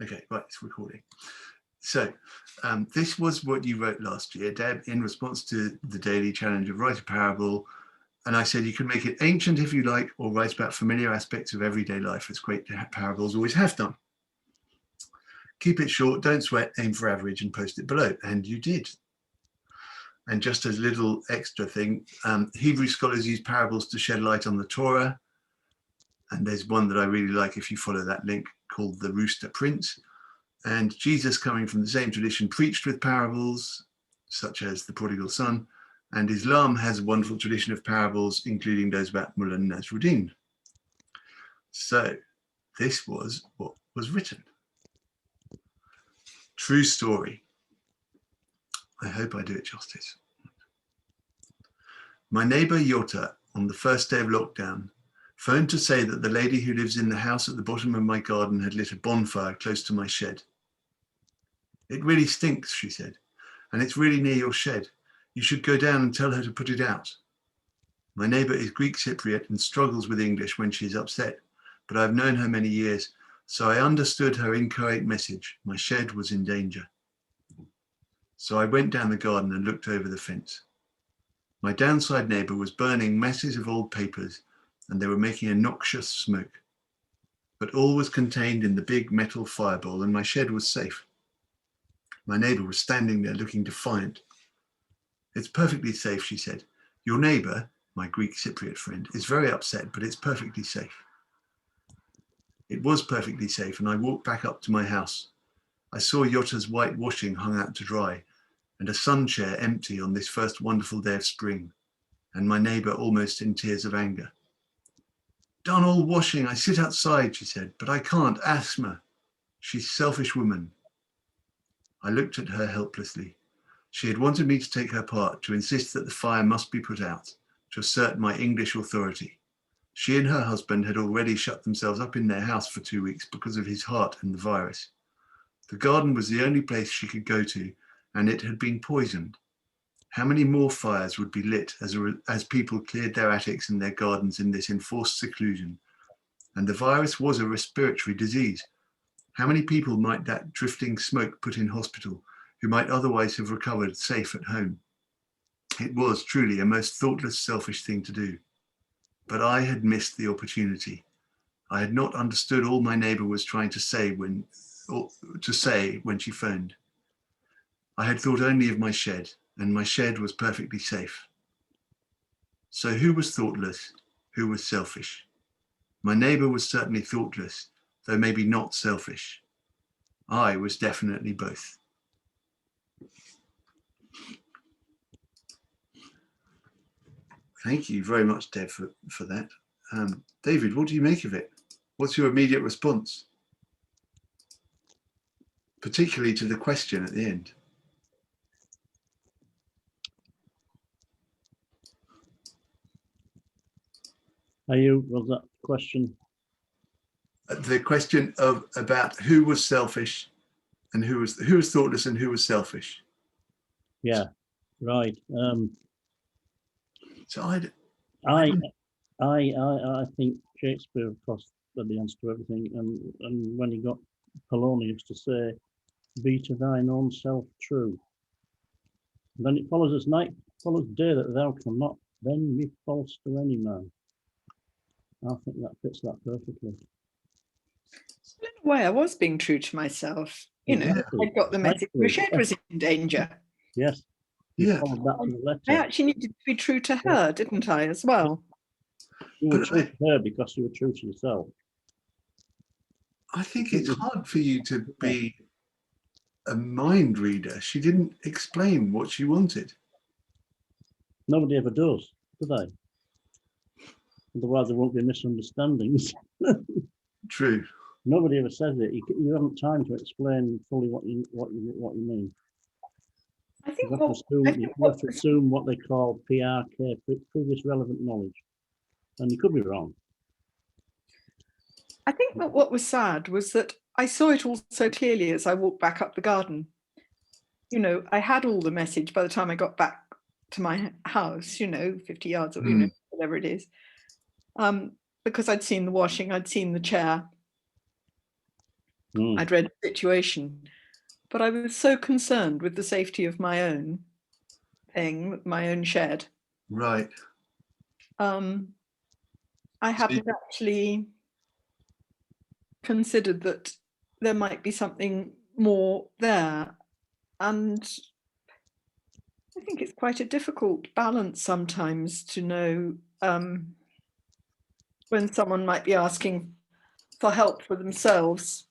Okay, right, it's recording. So this was what you wrote last year, Deb, in response to the daily challenge of write a parable. And I said you can make it ancient if you like, or write about familiar aspects of everyday life, as great parables always have done. Keep it short, don't sweat, aim for average, and post it below. And you did. And just as a little extra thing, Hebrew scholars use parables to shed light on the Torah. And there's one that I really like if you follow that link, called The Rooster Prince. And Jesus, coming from the same tradition, preached with parables, such as the prodigal son. And Islam has a wonderful tradition of parables, including those about Mullah Nasruddin. So this was what was written. True story. I hope I do it justice. My neighbor Yota, on the first day of lockdown, phoned to say that the lady who lives in the house at the bottom of my garden had lit a bonfire close to my shed. It really stinks, she said, and it's really near your shed. You should go down and tell her to put it out. My neighbor is Greek Cypriot and struggles with English when she is upset, but I've known her many years, so I understood her inchoate message. My shed was in danger. So I went down the garden and looked over the fence. My downside neighbor was burning masses of old papers, and they were making a noxious smoke. But all was contained in the big metal fireball, and my shed was safe. My neighbor was standing there looking defiant. It's perfectly safe, she said. Your neighbor, my Greek Cypriot friend, is very upset, but it's perfectly safe. It was perfectly safe, and I walked back up to my house. I saw Yota's white washing hung out to dry, and a sun chair empty on this first wonderful day of spring, and my neighbor almost in tears of anger. Done all washing, I sit outside, she said, but I can't, asthma. She's a selfish woman. I looked at her helplessly. She had wanted me to take her part, to insist that the fire must be put out, to assert my English authority. She and her husband had already shut themselves up in their house for 2 weeks because of his heart and the virus. The garden was the only place she could go to, and it had been poisoned. How many more fires would be lit as people cleared their attics and their gardens in this enforced seclusion? And the virus was a respiratory disease. How many people might that drifting smoke put in hospital who might otherwise have recovered safe at home? It was truly a most thoughtless, selfish thing to do. But I had missed the opportunity. I had not understood all my neighbor was trying to say when she phoned. I had thought only of my shed, and my shed was perfectly safe. So who was thoughtless? Who was selfish? My neighbor was certainly thoughtless, though maybe not selfish. I was definitely both. Thank you very much, Deb, for that. David, what do you make of it? What's your immediate response? Particularly to the question at the end. Was that question? The question about who was selfish and who was thoughtless and who was selfish. Yeah, right. So I think Shakespeare, of course, had the answer to everything, and when he got Polonius to say, "Be to thine own self true," and then it follows us night, follows day that thou cannot then be false to any man. I think that fits that perfectly. In a way, I was being true to myself. You know, Exactly. I got the message. My shed was in danger. Yes. Yeah. That to the letter. I actually needed to be true to her, didn't I, as well? You were true to her because you were true to yourself. I think it's hard for you to be a mind reader. She didn't explain what she wanted. Nobody ever does, do they? Otherwise, there won't be misunderstandings. True. Nobody ever says it. You haven't time to explain fully what you mean. I think You have to assume what they call PRK, previous relevant knowledge, and you could be wrong. I think that what was sad was that I saw it all so clearly as I walked back up the garden. You know, I had all the message by the time I got back to my house, 50 yards or, whatever it is. Because I'd seen the washing, I'd seen the chair. I'd read the situation, but I was so concerned with the safety of my own thing, my own shed. Right. I hadn't actually considered that there might be something more there. And I think it's quite a difficult balance sometimes to know when someone might be asking for help for themselves,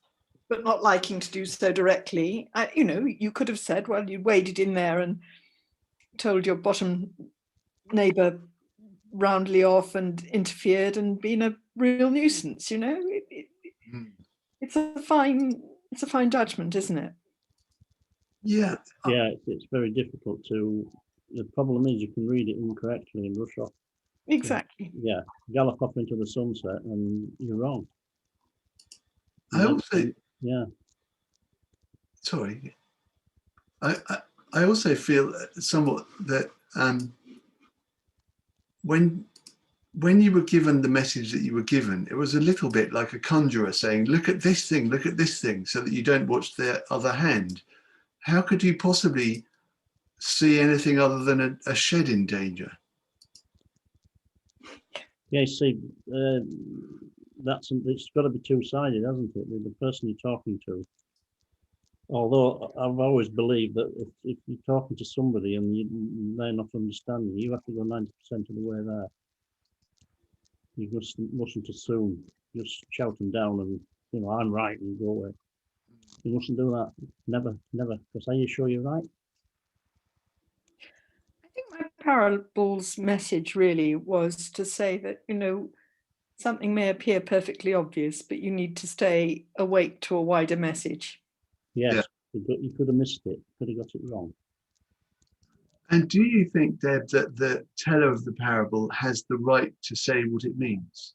but not liking to do so directly. You know, you could have said, well, you waded in there and told your bottom neighbour roundly off and interfered and been a real nuisance. You know, it's a fine judgment, isn't it? Yeah. Yeah, it's very difficult to. The problem is you can read it incorrectly and rush off. Exactly. Yeah, gallop off into the sunset, and you're wrong. I also, yeah. Sorry. I also feel somewhat that when you were given the message that you were given, it was a little bit like a conjurer saying, look at this thing, so that you don't watch the other hand. How could you possibly see anything other than a shed in danger? Yeah, see, it's got to be two-sided, hasn't it? The person you're talking to. Although I've always believed that if you're talking to somebody and they're not understanding, you have to go 90% of the way there. You just mustn't assume, just shout them down and, you know, I'm right and go away. You mustn't do that. Never, because are you sure you're right? I think my parable's message really was to say that, you know, something may appear perfectly obvious, but you need to stay awake to a wider message. Yes, yeah. You could have missed it, could have got it wrong. And do you think, Deb, that the teller of the parable has the right to say what it means?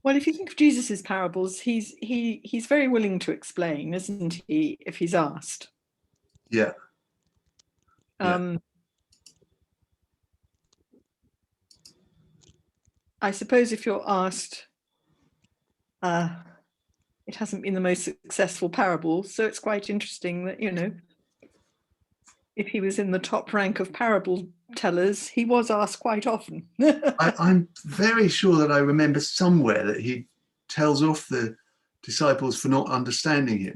Well, if you think of Jesus's parables, he's very willing to explain, isn't he, if he's asked? Yeah. I suppose if you're asked, it hasn't been the most successful parable, so it's quite interesting that, you know, if he was in the top rank of parable tellers, he was asked quite often. I'm very sure that I remember somewhere that he tells off the disciples for not understanding him.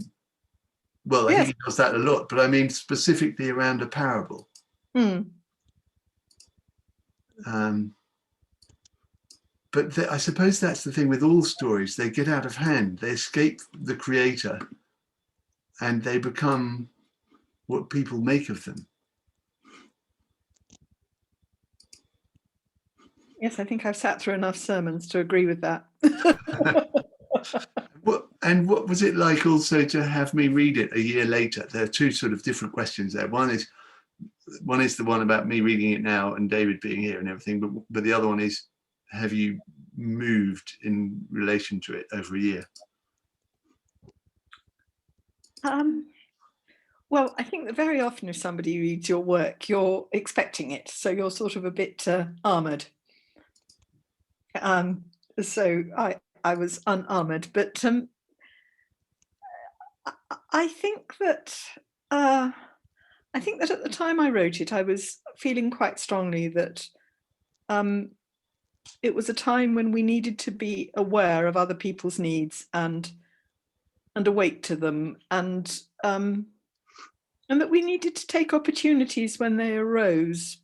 Well, yes. He does that a lot, but I mean specifically around a parable. But I suppose that's the thing with all stories. They get out of hand. They escape the creator and they become what people make of them. Yes, I think I've sat through enough sermons to agree with that. What was it like also to have me read it a year later? There are two sort of different questions there. One is the one about me reading it now and David being here and everything, but the other one is, have you moved in relation to it over a year? Well, I think that very often if somebody reads your work, you're expecting it, so you're sort of a bit armoured. So I was unarmoured, but I think that at the time I wrote it, I was feeling quite strongly that it was a time when we needed to be aware of other people's needs and awake to them, and that we needed to take opportunities when they arose,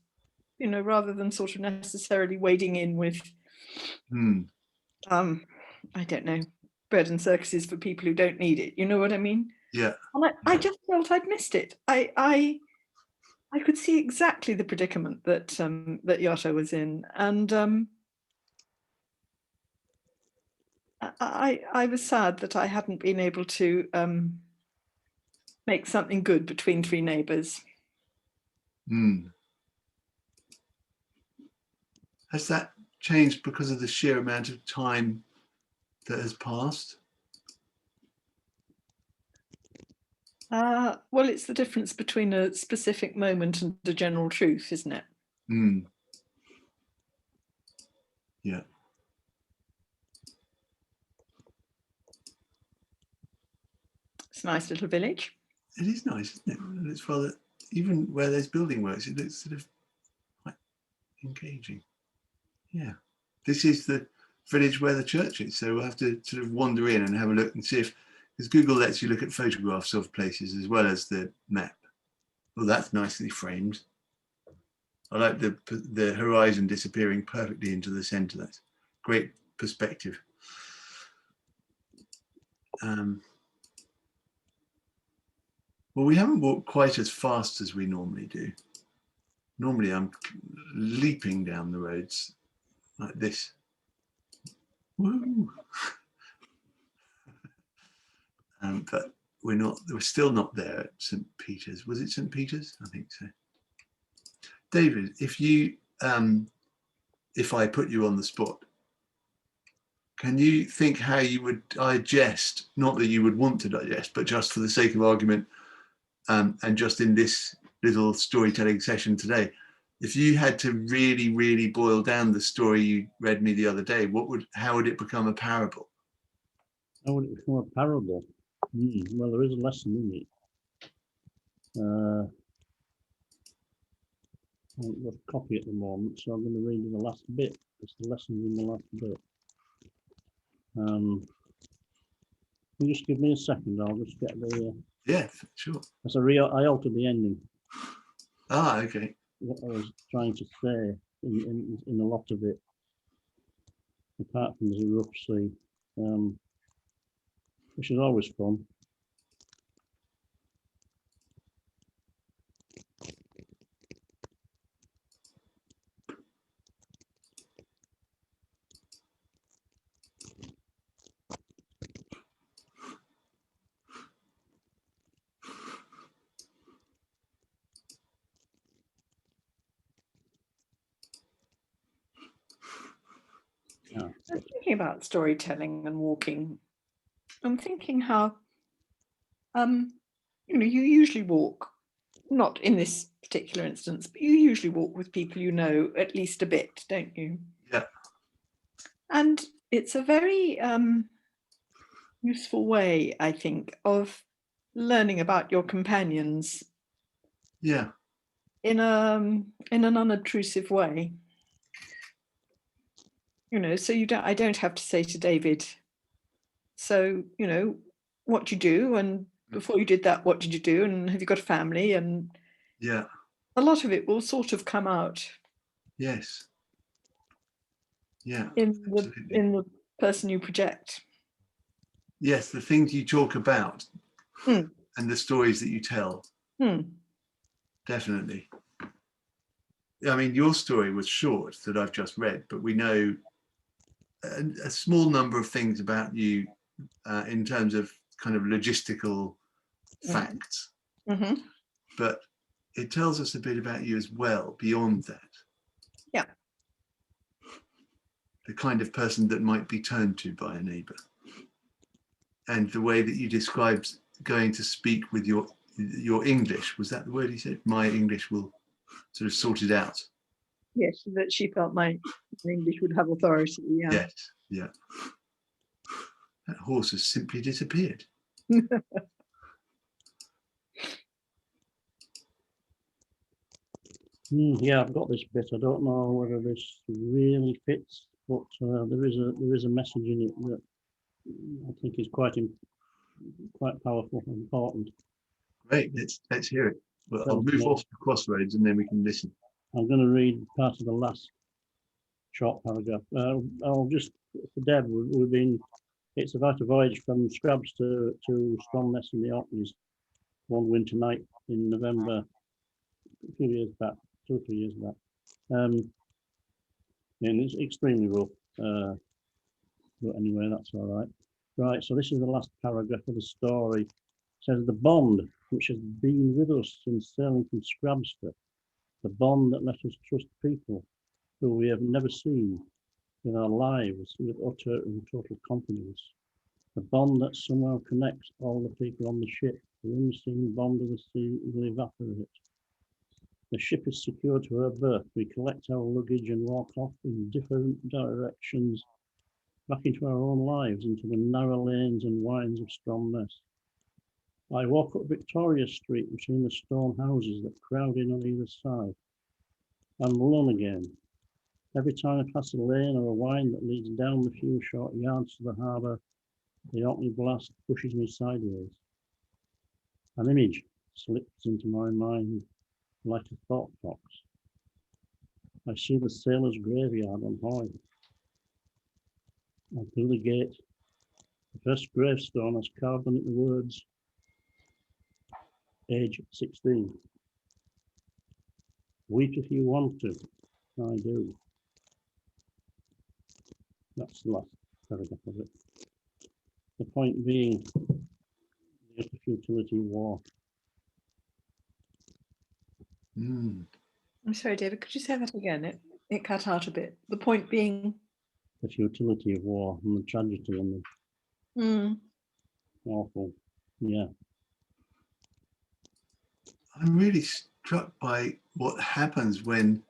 you know, rather than sort of necessarily wading in with, I don't know, bread and circuses for people who don't need it. You know what I mean? Yeah. And I just felt I'd missed it. I could see exactly the predicament that that Yota was in, and I was sad that I hadn't been able to make something good between three neighbours. Has that changed because of the sheer amount of time that has passed? Well, it's the difference between a specific moment and the general truth, isn't it? Yeah. It's a nice little village. It is nice, isn't it? And it's rather, even where there's building works, it looks sort of quite engaging. Yeah. This is the village where the church is. So we'll have to sort of wander in and have a look and see if, because Google lets you look at photographs of places as well as the map. Well, that's nicely framed. I like the horizon disappearing perfectly into the center. That's great perspective. Well, we haven't walked quite as fast as we normally do. Normally I'm leaping down the roads like this. Woo! But we're still not there at St. Peter's. Was it St. Peter's? I think so. David, if I put you on the spot, can you think how you would digest, not that you would want to digest, but just for the sake of argument, and just in this little storytelling session today, if you had to really, really boil down the story you read me the other day, how would it become a parable? How would it become a parable? Well, there is a lesson in it. I haven't got a copy at the moment, so I'm going to read you the last bit. It's the lesson in the last bit. You just give me a second. I'll just get the. Yeah, sure. I altered the ending. Ah, okay. What I was trying to say in a lot of it, apart from the rough sea, which is always fun. I'm thinking about storytelling and walking. I'm thinking how, you usually walk, not in this particular instance, but you usually walk with people you know at least a bit, don't you? Yeah. And it's a very useful way, I think, of learning about your companions. Yeah. In an unobtrusive way. So I don't have to say to David, so, what do you do? And before you did that, what did you do? And have you got a family? And yeah, a lot of it will sort of come out. Yes. Yeah. In the person you project. Yes, the things you talk about and the stories that you tell. Definitely. I mean, your story was short that I've just read, but we know a small number of things about you in terms of kind of logistical facts. But it tells us a bit about you as well beyond that. Yeah. The kind of person that might be turned to by a neighbour. And the way that you described going to speak with your English, was that the word he said? My English will sort of sort it out. Yes, that she felt my English would have authority. Yeah. Yes, yeah. That horse has simply disappeared. Yeah, I've got this bit. I don't know whether this really fits, but there is a message in it that I think is quite powerful and important. Great, let's hear it. Well, I'll move off the crossroads and then we can listen. I'm going to read part of the last short paragraph. I'll just, for Deb, it's about a voyage from Scrabs to Stromness in the Orkneys one winter night in November, a few years back, 2 or 3 years back. And it's extremely rough, but anyway, that's all right. Right, so this is the last paragraph of the story. It says, the bond which has been with us since sailing from Scrabster, the bond that let us trust people who we have never seen with our lives with utter and total confidence. The bond that somehow connects all the people on the ship. The unseen bond of the sea will evaporate. The ship is secured to her berth. We collect our luggage and walk off in different directions back into our own lives, into the narrow lanes and wines of Stromness. I walk up Victoria Street between the stone houses that crowd in on either side. I'm alone again. Every time I pass a lane or a wind that leads down the few short yards to the harbour, the opening blast pushes me sideways. An image slips into my mind like a thought fox. I see the sailor's graveyard on Hoy. And through the gate, the first gravestone has carved on it the words, age 16. Weep if you want to. I do. That's the last paragraph of it. The point being, the utter futility of war. Mm. I'm sorry, David, could you say that again? It cut out a bit. The point being? The futility of war and the tragedy and the awful, yeah. I'm really struck by what happens when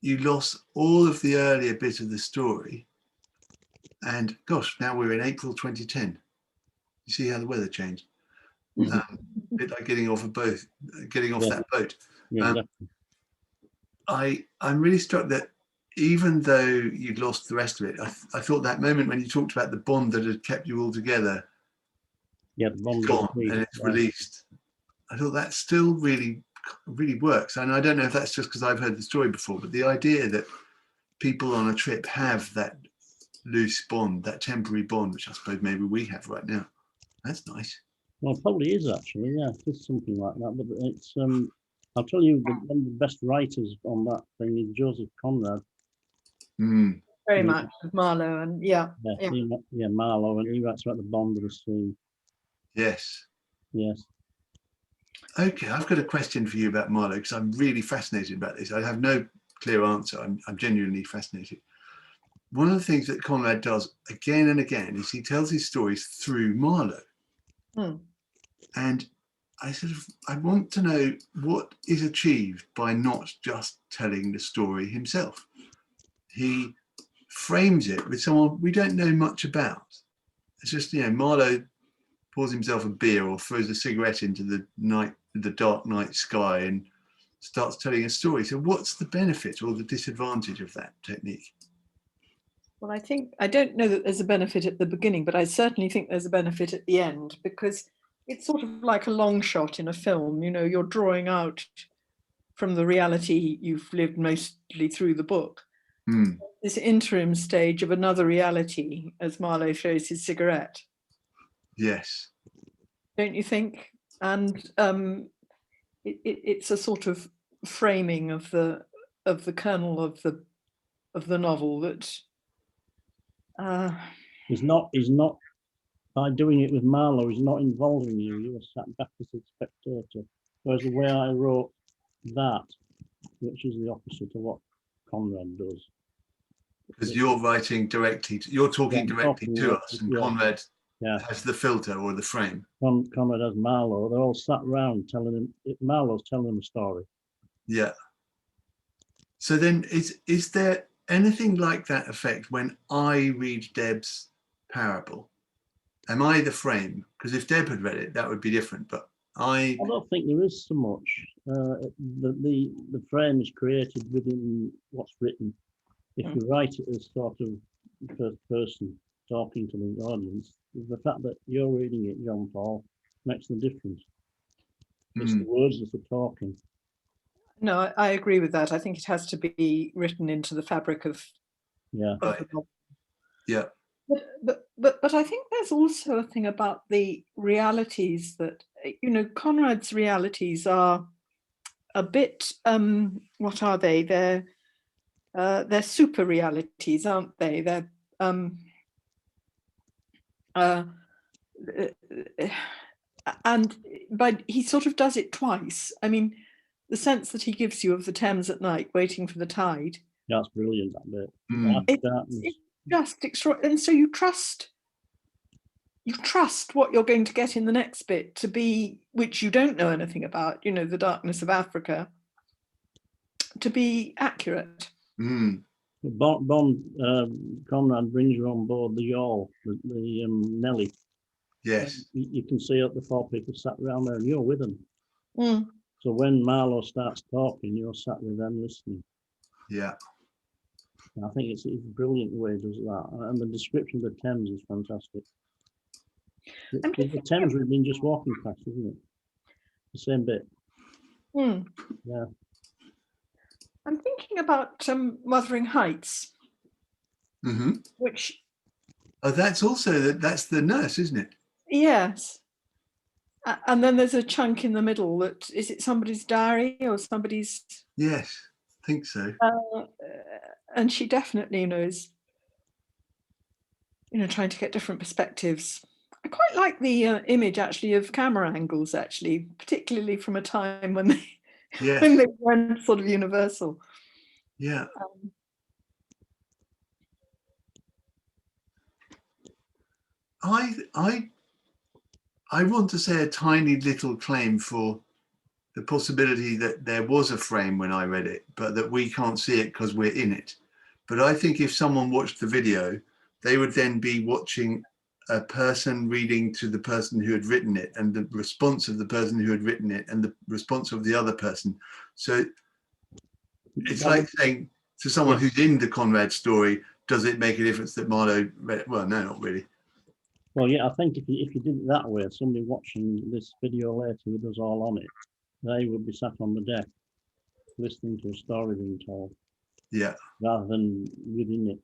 you lost all of the earlier bit of the story. And gosh, now we're in April 2010. You see how the weather changed? A bit like getting off a boat, getting off that boat. Yeah, exactly. I'm really struck that even though you'd lost the rest of it, I thought that moment when you talked about the bond that had kept you all together, yeah, the bond gone and it's released. I thought that still really works. And I don't know if that's just because I've heard the story before, but the idea that people on a trip have that loose bond, that temporary bond, which I suppose maybe we have right now. That's nice. Well, it probably is actually, yeah, it's something like that. But it's, I'll tell you, one of the best writers on that thing is Joseph Conrad. Mm. Very much with Marlowe and yeah. Marlowe, and he writes about the bond of the sea. Yes. Yes. Okay, I've got a question for you about Marlowe because I'm really fascinated about this. I have no clear answer. I'm genuinely fascinated. One of the things that Conrad does again and again is he tells his stories through Marlowe. And I want to know what is achieved by not just telling the story himself. He frames it with someone we don't know much about. It's just, Marlowe pours himself a beer or throws a cigarette into the dark night sky and starts telling a story. So what's the benefit or the disadvantage of that technique? Well, I don't know that there's a benefit at the beginning, but I certainly think there's a benefit at the end, because it's sort of like a long shot in a film. You're drawing out from the reality you've lived mostly through the book. This interim stage of another reality as Marlowe throws his cigarette. Yes. Don't you think? And it's a sort of framing of the kernel of the novel that He's not by doing it with Marlowe, he's not involving you. You are sat back as a spectator. Whereas the way I wrote that, which is the opposite of what Conrad does. Because you're writing directly, you're talking directly to us, and Conrad has the filter or the frame. Conrad has Marlowe. They're all sat around telling him. Marlowe's telling him a story. Yeah. So then, is there anything like that effect when I read Deb's parable? Am I the frame? Because if Deb had read it, that would be different. But I don't think there is so much. The frame is created within what's written. If you write it as sort of first person talking to the audience, the fact that you're reading it, John Paul, makes the difference. It's the words that are talking. No, I agree with that. I think it has to be written into the fabric of the novel. Yeah. But I think there's also a thing about the realities that, Conrad's realities are a bit, what are they? They're super realities, aren't they? They're but he sort of does it twice. I mean, the sense that he gives you of the Thames at night, waiting for the tide. That's brilliant, that bit. It's just extraordinary. And so you trust what you're going to get in the next bit to be, which you don't know anything about, the darkness of Africa, to be accurate. Conrad brings her on board the yawl, the Nelly, Yes. You can see up the 4 people sat around there and you're with them. Mm. So when Marlowe starts talking, you're sat with them listening. Yeah. And I think it's brilliant the way he does that. And the description of the Thames is fantastic. I'm Because the Thames we've been just walking past, isn't it? The same bit. Mm. Yeah. I'm thinking about Wuthering Heights, Hmm. which, Oh, that's also that's the nurse, isn't it? yes. And then there's a chunk in the middle that, is it somebody's diary or somebody's, Yes, I think so. and she definitely knows, trying to get different perspectives. I quite like the image actually of camera angles, actually, particularly from a time when they Yes. when they weren't sort of universal. Yeah. I want to say a tiny little claim for the possibility that there was a frame when I read it, but that we can't see it because we're in it. But I think if someone watched the video, they would then be watching a person reading to the person who had written it, and the response of the person who had written it and the response of the other person. So it's like saying to someone who's in the Conrad story, does it make a difference that Marlowe read it? Well, no, not really. Well, yeah, I think if you did it that way, somebody watching this video later with us all on it, they would be sat on the deck listening to a story being told. Yeah. Rather than within it.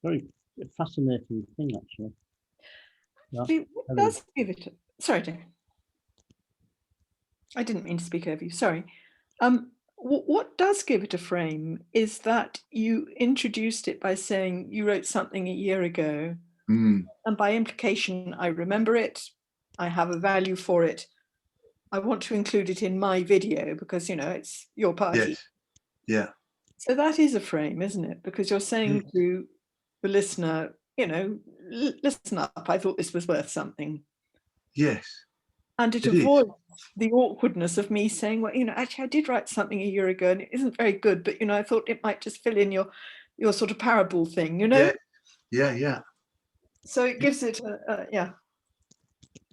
Very fascinating thing, actually. Yeah. What does give it? Sorry, Dave. I didn't mean to speak over you. Sorry. What does give it a frame is that you introduced it by saying you wrote something a year ago, and by implication, I remember it. I have a value for it. I want to include it in my video because it's your party. Yes. Yeah. So that is a frame, isn't it? Because you're saying to the listener, listen up. I thought this was worth something. Yes. And it avoids the awkwardness of me saying, well, actually, I did write something a year ago and it isn't very good, but, I thought it might just fill in your sort of parable thing, Yeah. Yeah. Yeah. So it gives it yeah.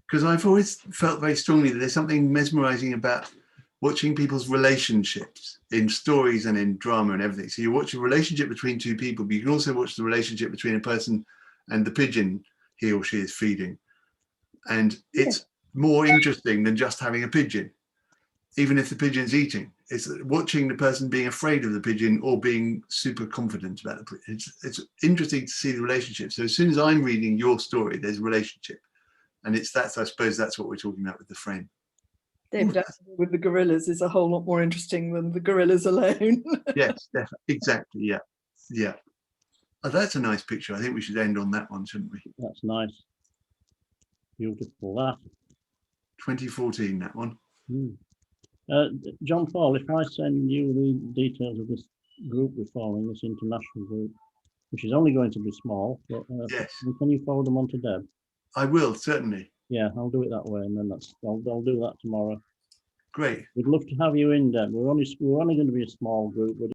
Because I've always felt very strongly that there's something mesmerizing about watching people's relationships in stories and in drama and everything. So you watch a relationship between two people, but you can also watch the relationship between a person and the pigeon he or she is feeding. And it's more interesting than just having a pigeon, even if the pigeon's eating. It's watching the person being afraid of the pigeon or being super confident about the pigeon. It's interesting to see the relationship. So as soon as I'm reading your story, there's a relationship. And I suppose that's what we're talking about with the frame. David Attenborough with the gorillas is a whole lot more interesting than the gorillas alone. Yes, definitely. Exactly. Yeah. Yeah. Oh, that's a nice picture. I think we should end on that one, shouldn't we? That's nice. Beautiful, that. 2014, that one. John Paul, if I send you the details of this group we're following, this international group, which is only going to be small, but yes. Can you forward them on to Deb? I will, certainly. Yeah, I'll do it that way, and then I'll do that tomorrow. Great. We'd love to have you in, Deb. We're only going to be a small group, but